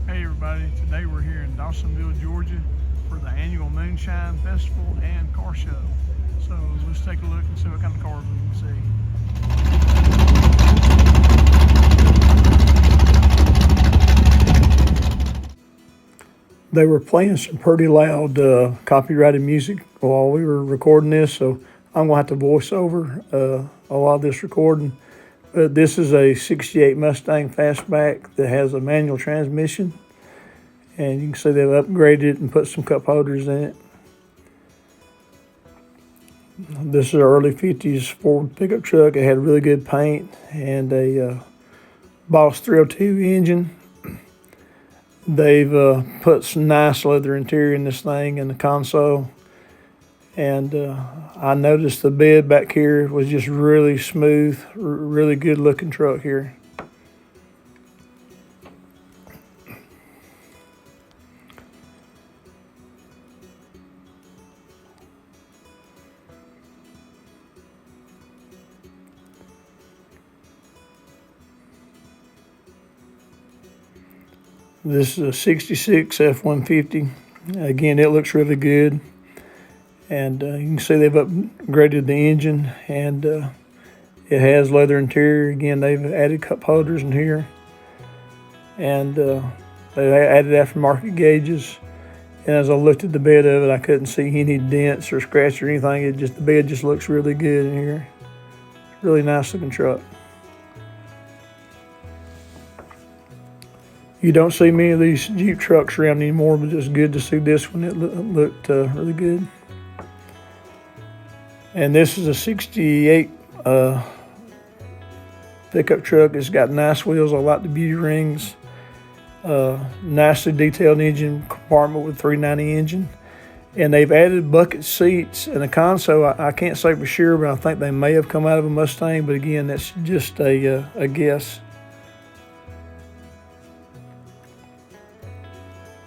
Hey everybody, today we're here in Dawsonville, Georgia for the annual Moonshine Festival and Car Show. So let's take a look and see what kind of cars we can see. They were playing some pretty loud copyrighted music while we were recording this, so I'm gonna have to voice over a lot of this recording. But this is a 68 Mustang Fastback that has a manual transmission, and you can see they've upgraded it and put some cup holders in it. This is an early 50s Ford pickup truck. It had really good paint and a Boss 302 engine. They've put some nice leather interior in this thing in the console. And I noticed the bed back here was just really smooth, really good looking truck here. This is a 66 F-150. Again, it looks really good. And you can see they've upgraded the engine, and it has leather interior. Again, they've added cup holders in here. And they added aftermarket gauges. And as I looked at the bed of it, I couldn't see any dents or scratches or anything. The bed just looks really good in here. Really nice looking truck. You don't see many of these Jeep trucks around anymore, but it's good to see this one. It looked really good. And this is a 68 pickup truck. It's got nice wheels. I like the beauty rings. Nicely detailed engine compartment with 390 engine. And they've added bucket seats in the console. I can't say for sure, but I think they may have come out of a Mustang. But again, that's just a guess.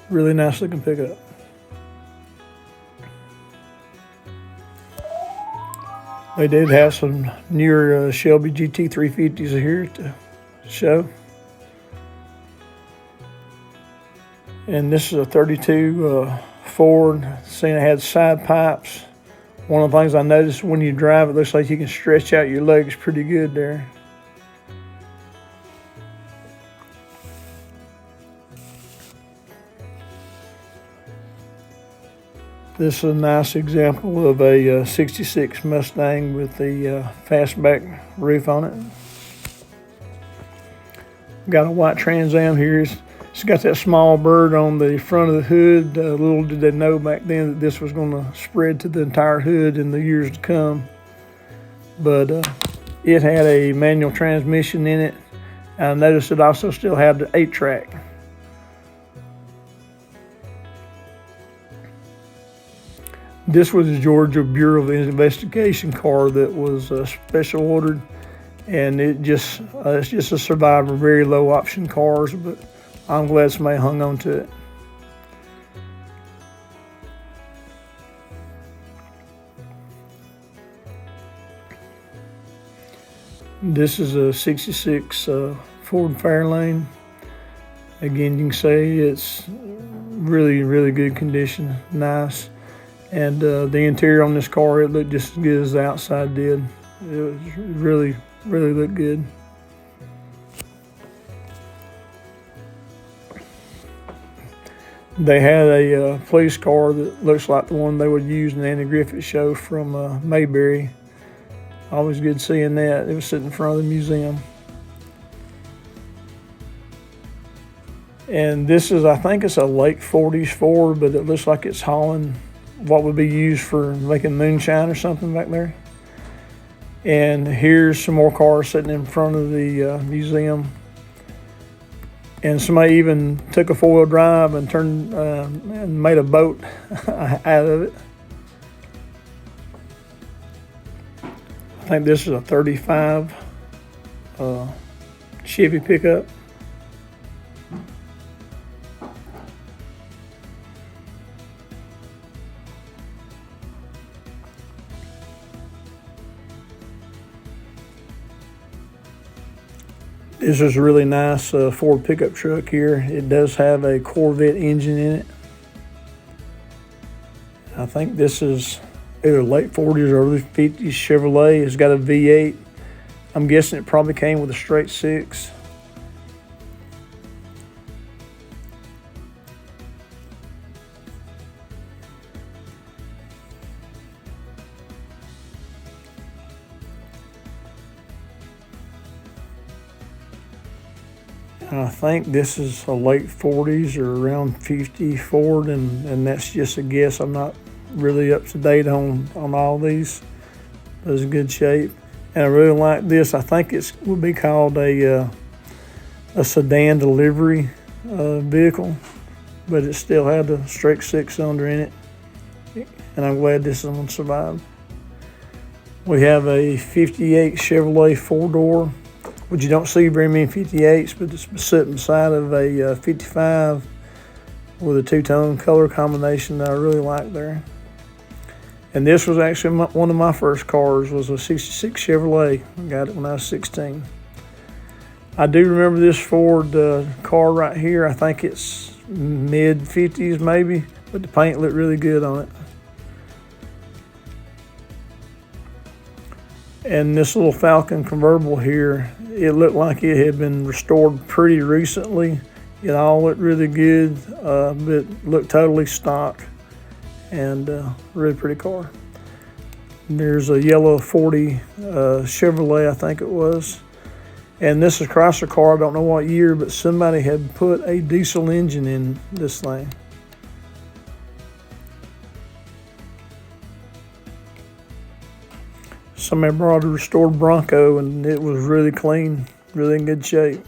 Really nice looking pickup. They did have some newer Shelby GT350s here to show. And this is a 32 Ford. Seeing it had side pipes. One of the things I noticed when you drive, it looks like you can stretch out your legs pretty good there. This is a nice example of a 66 Mustang with the fastback roof on it. Got a white Trans Am here. It's got that small bird on the front of the hood. Little did they know back then that this was going to spread to the entire hood in the years to come. But it had a manual transmission in it. I noticed it also still had the 8-track. This was a Georgia Bureau of Investigation car that was special ordered, and it's just a survivor, very low option cars, but I'm glad somebody hung on to it. This is a 66 Ford Fairlane. Again, you can see it's really, really good condition, nice. And the interior on this car, it looked just as good as the outside did. It was really, really looked good. They had a police car that looks like the one they would use in the Andy Griffith show from Mayberry. Always good seeing that. It was sitting in front of the museum. And this is, I think it's a late 40s Ford, but it looks like it's hauling what would be used for making moonshine or something back there. And here's some more cars sitting in front of the museum. And somebody even took a 4-wheel drive and turned and made a boat out of it. I think this is a 35 Chevy pickup. This is a really nice Ford pickup truck here. It does have a Corvette engine in it. I think this is either late 40s or early 50s Chevrolet. It's got a V8. I'm guessing it probably came with a straight six. I think this is a late 40s or around 50 Ford, and that's just a guess. I'm not really up to date on all these. But it's in good shape. And I really like this. I think it would be called a sedan delivery vehicle, but it still had a straight six cylinder in it. And I'm glad this one survived. We have a 58 Chevrolet four-door, which you don't see very many 58s, but it's sitting beside of a 55 with a two-tone color combination that I really like there. And this was actually one of my first cars, was a 66 Chevrolet. I got it when I was 16. I do remember this Ford car right here. I think it's mid-50s maybe, but the paint looked really good on it. And this little Falcon convertible here, it looked like it had been restored pretty recently. It all looked really good, but looked totally stock, and really pretty car. There's a yellow 40 Chevrolet, I think it was. And this is a Chrysler car, I don't know what year, but somebody had put a diesel engine in this thing. Somebody brought a restored Bronco, and it was really clean, really in good shape.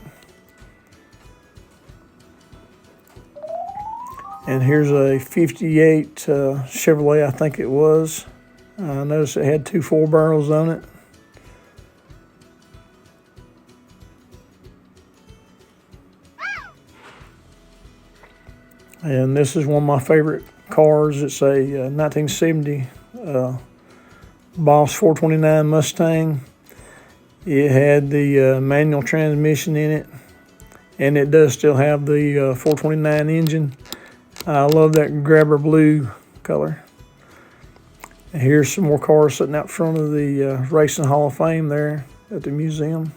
And here's a 58 Chevrolet, I think it was. I noticed it had 2 4-barrels on it. And this is one of my favorite cars. It's a 1970 Boss 429 Mustang. It had the manual transmission in it, and it does still have the 429 engine. I love that grabber blue color. And here's some more cars sitting out front of the Racing Hall of Fame there at the museum.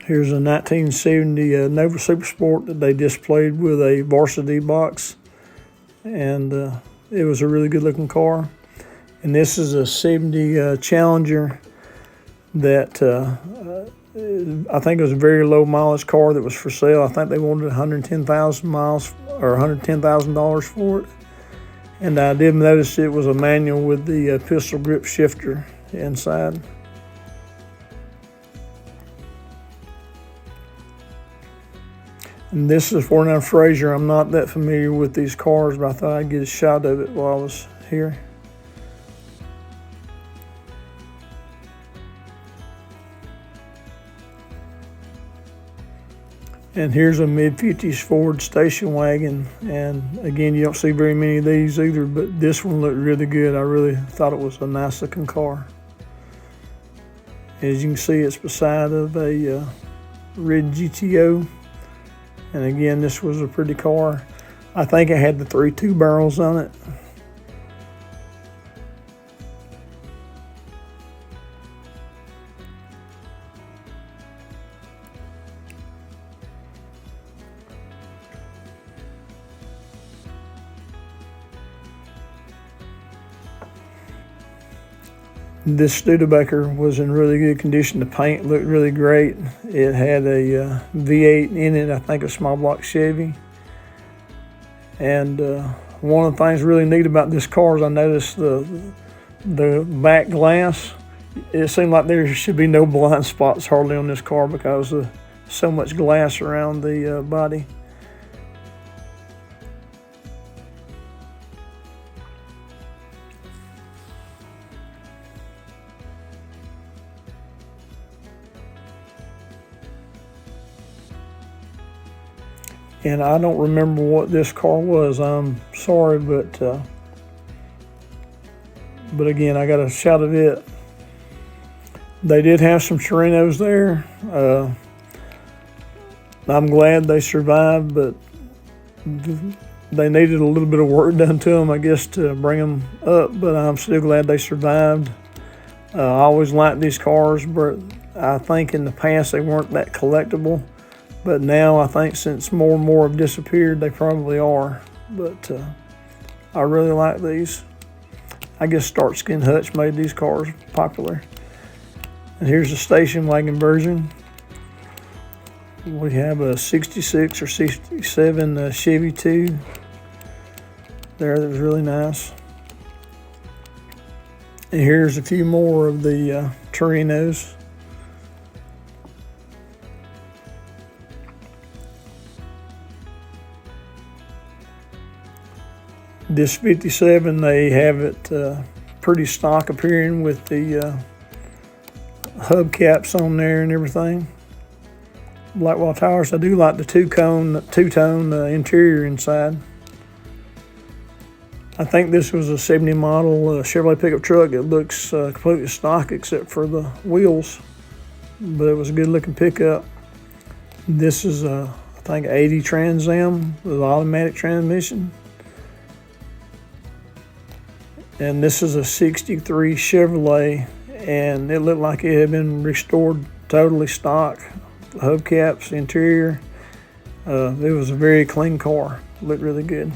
Here's a 1970 Nova Super Sport that they displayed with a varsity box, and it was a really good looking car. And this is a 70 Challenger that I think it was a very low mileage car that was for sale. I think they wanted 110,000 miles or $110,000 for it. And I did notice it was a manual with the pistol grip shifter inside. And this is 49 Fraser. I'm not that familiar with these cars, but I thought I'd get a shot of it while I was here. And here's a mid-50s Ford station wagon. And again, you don't see very many of these either, but this one looked really good. I really thought it was a nice looking car. As you can see, it's beside of a red GTO. And again, this was a pretty car. I think it had the 3 2-barrels on it. This Studebaker was in really good condition. The paint looked really great. It had a V8 in it, I think a small block Chevy. And one of the things really neat about this car is I noticed the back glass. It seemed like there should be no blind spots hardly on this car because of so much glass around the body. And I don't remember what this car was. I'm sorry, but again, I got a shot of it. They did have some Torinos there. I'm glad they survived, but they needed a little bit of work done to them, I guess, to bring them up, but I'm still glad they survived. I always liked these cars, but I think in the past they weren't that collectible. But now I think since more and more have disappeared, they probably are. But I really like these. I guess Starsky and Hutch made these cars popular. And here's the station wagon version. We have a 66 or 67 Chevy 2 there that was really nice. And here's a few more of the Torinos. This 57, they have it pretty stock appearing with the hubcaps on there and everything. Blackwall tires. I do like the two-tone interior inside. I think this was a 70 model Chevrolet pickup truck. It looks completely stock except for the wheels, but it was a good looking pickup. This is I think 80 Trans Am with automatic transmission. And this is a 63 Chevrolet, and it looked like it had been restored totally stock. Hubcaps, interior. It was a very clean car. Looked really good.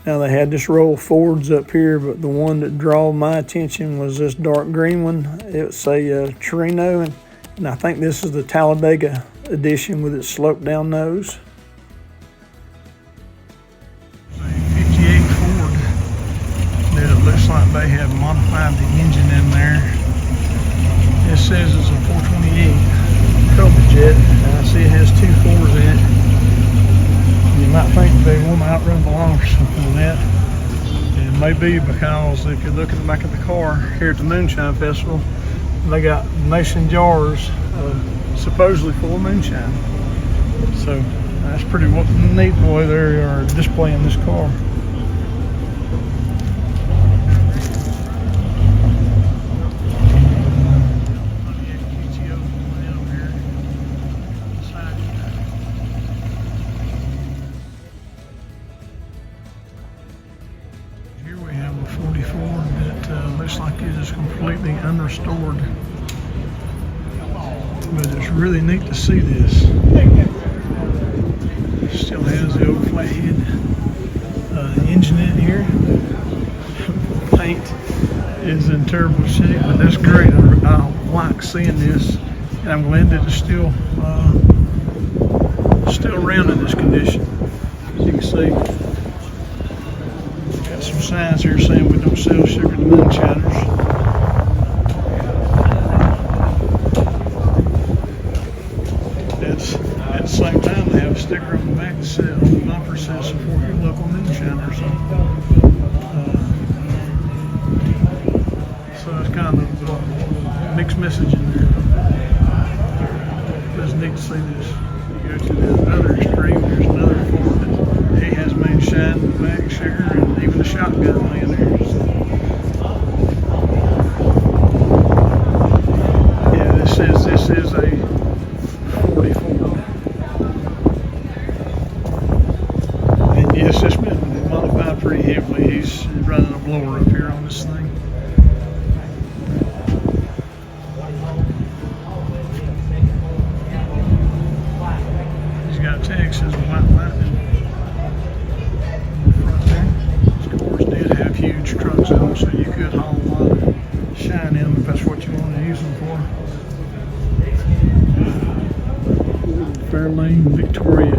Now they had this row of Fords up here, but the one that drew my attention was this dark green one. It's a Torino, and I think this is the Talladega edition with its sloped down nose. A 58 Ford that it looks like they have modified the engine in there. It says it's a 428 Cobra Jet, and I see it has two 4s in it. You might think they want to outrun the law or something like that. It may be because if you look at the back of the car here at the Moonshine Festival, they got mason jars supposedly full of moonshine. So that's pretty neat the way they are displaying this car. Here we have a 44 that looks like it is completely unrestored, but it's really neat to see this. Still has the old flathead engine in here. Paint is in terrible shape, but that's great. I like seeing this, and I'm glad that it's still around in this condition. As you can see. Got some signs here saying we don't sell sugar to moonshiners. At the same time, they have a sticker on the back that says, on the bumper says, support your local moonshiners. So it's kind of a mixed message in there. It's neat to see this. You go to the other extreme, there's another Ford that he has moonshine in the back, sugar, and even a shotgun laying there. So, yeah, this is a 44. And yes, it's been modified pretty heavily. He's running a blower up here on this thing. He's got Texas White Lightning. Have huge trucks in them, so you could haul a lot of shine in them if that's what you want to use them for. Fairlane, Victoria,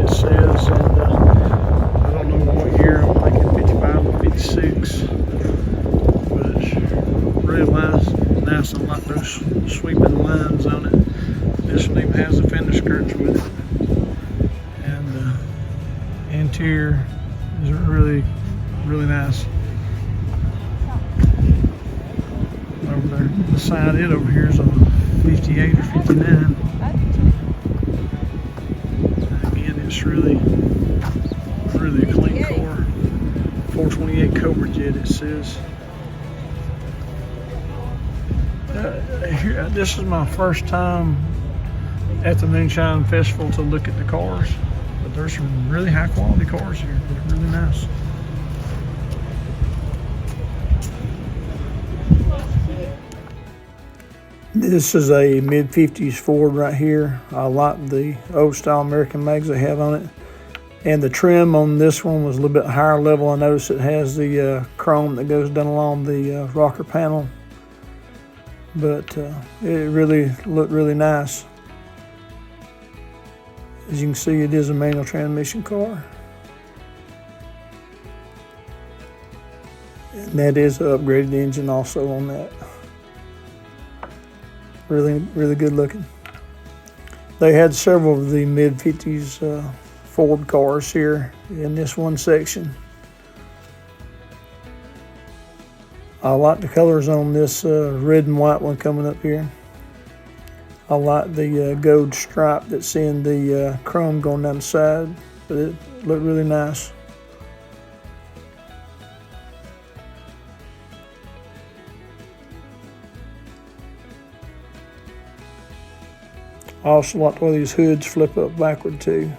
it says, and I don't know what year. I'm thinking 55 or 56, but it's real nice nice. I like those sweeping lines on it. This one even has the fender skirts with it. And the interior is really, really nice. Over there, beside it over here is a 58 or 59. Again, it's really a clean car. 428 Cobra Jet, it says. This is my first time at the Moonshine Festival to look at the cars, but there's some really high quality cars here. They're really nice. This is a mid-50s Ford right here. I like the old style American mags they have on it. And the trim on this one was a little bit higher level. I noticed it has the chrome that goes down along the rocker panel. But it really looked really nice. As you can see, it is a manual transmission car. And that is an upgraded engine also on that. Really, really good looking. They had several of the mid-50s Ford cars here in this one section. I like the colors on this red and white one coming up here. I like the gold stripe that's in the chrome going down the side, but it looked really nice. I also like the way these hoods flip up backward too.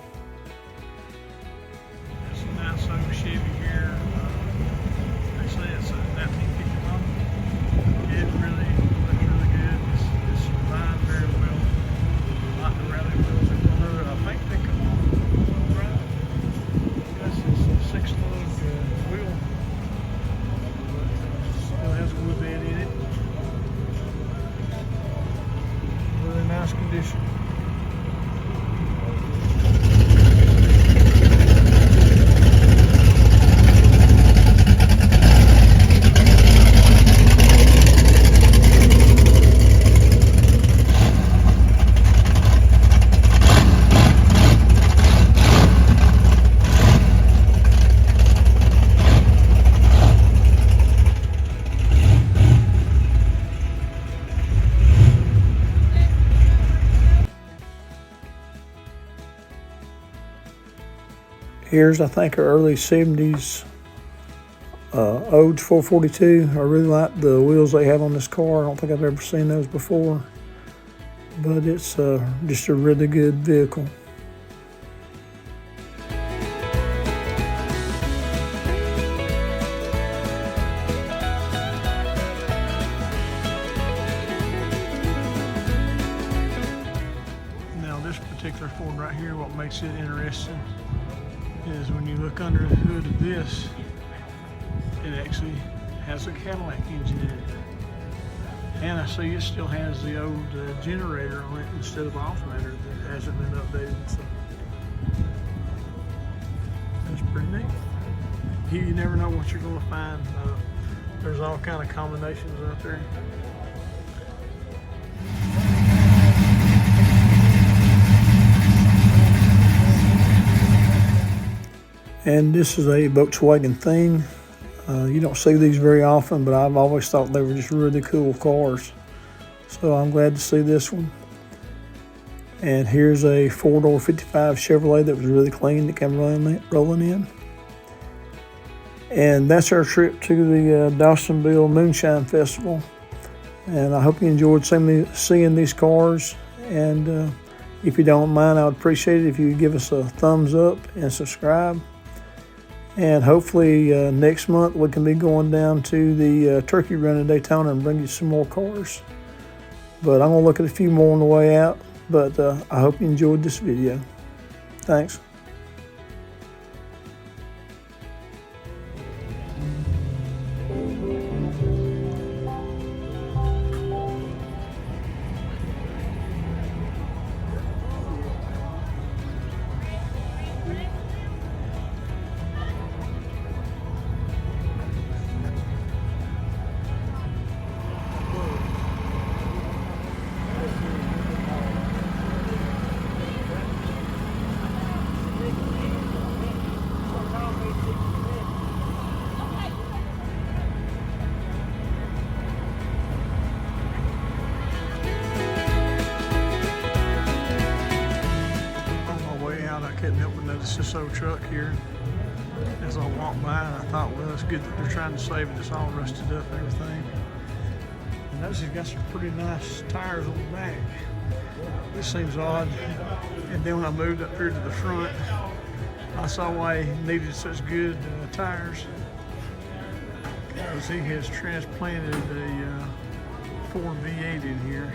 It's a nice old Chevy here. They say it's a 1951. It really looks really good. It's survived very well. I like the rally wheels in front of it. I think they come on right. This is a 6-lug wheel. But still has a wood bed in it. Really nice condition. Here's, I think, our early 70s Ode 442. I really like the wheels they have on this car. I don't think I've ever seen those before, but it's just a really good vehicle. Now this particular Ford right here, what makes it interesting is when you look under the hood of this, it actually has a Cadillac engine in it. And I see it still has the old generator on it instead of alternator that hasn't been updated. So that's pretty neat. You never know what you're going to find. There's all kind of combinations out there. And this is a Volkswagen Thing. You don't see these very often, but I've always thought they were just really cool cars. So I'm glad to see this one. And here's a 4-door 55 Chevrolet that was really clean that came rolling in. And that's our trip to the Dawsonville Moonshine Festival. And I hope you enjoyed seeing these cars. And if you don't mind, I would appreciate it if you would give us a thumbs up and subscribe. And hopefully next month we can be going down to the turkey run in Daytona and bring you some more cars. But I'm going to look at a few more on the way out. But I hope you enjoyed this video. Thanks. noticed this old truck here as I walked by, and I thought, well, it's good that they're trying to save it. It's all rusted up and everything. And notice he's got some pretty nice tires on the back. This seems odd. And then when I moved up here to the front, I saw why he needed such good tires. Because he has transplanted a Ford V8 in here.